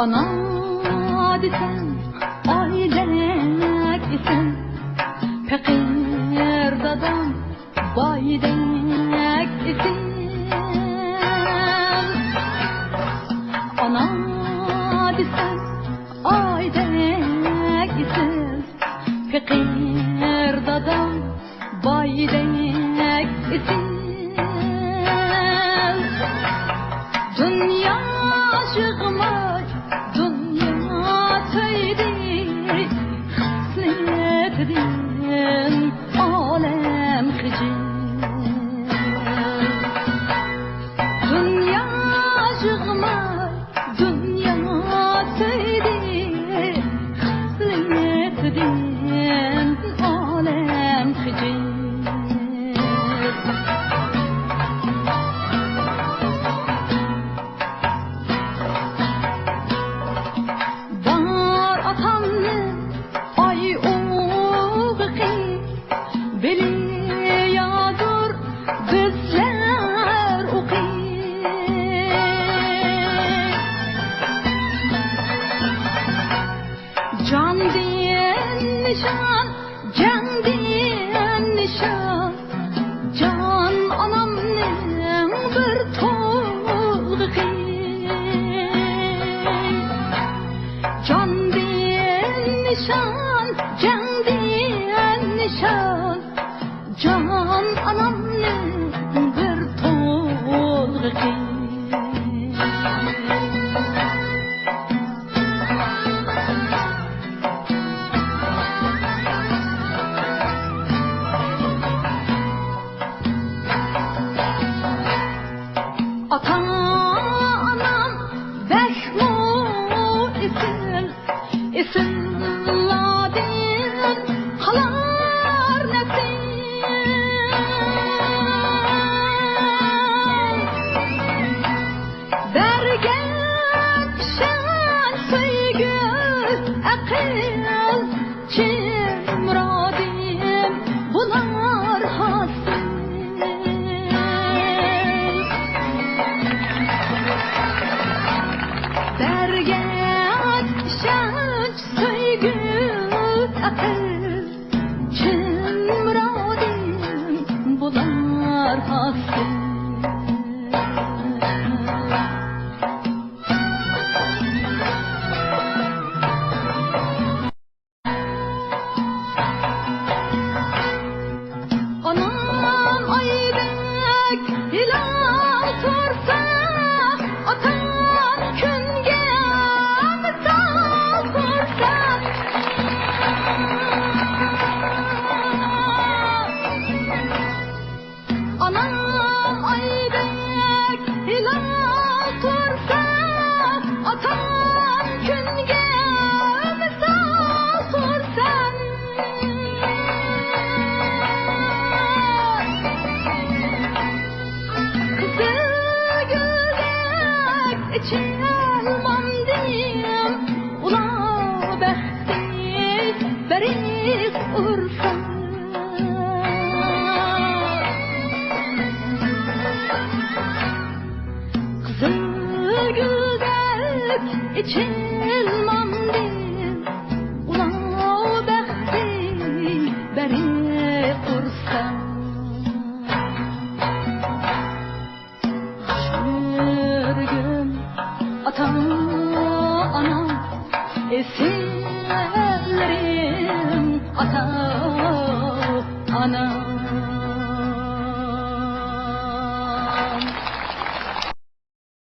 Ana desen, ailek isen, pekir dadam, baydek isen. Ana desen, ailek isen, pekir dadam, baydek isen. Dünya çıkmaz, dünya teydi, hasrettin alem kıcı. Dünya çıkmaz, dünya teydi, hasrettin alem kıcı. Can diyen nişan, can diyen nişan, can anamның bir toğlığı. Can diyen nişan, can diyen nişan, can anamның bir toğlığı. Ata-anam Behmud isim ladin halar nesin. Bergen şan söygü akıl çin muradim bular hasıl. Bergen şan söygü akıl çin muradim bular hasıl. Anam aydek ilan sorsa, atam künge misal sorsa. Anam aydek ilan sorsa, atam künge misal sorsa. İçelmem diyem, ula behti beris ursa. Kızıl güldek içelmem diyem, ula behti beris ursa. Ata-anam eserlerim, ata-anam.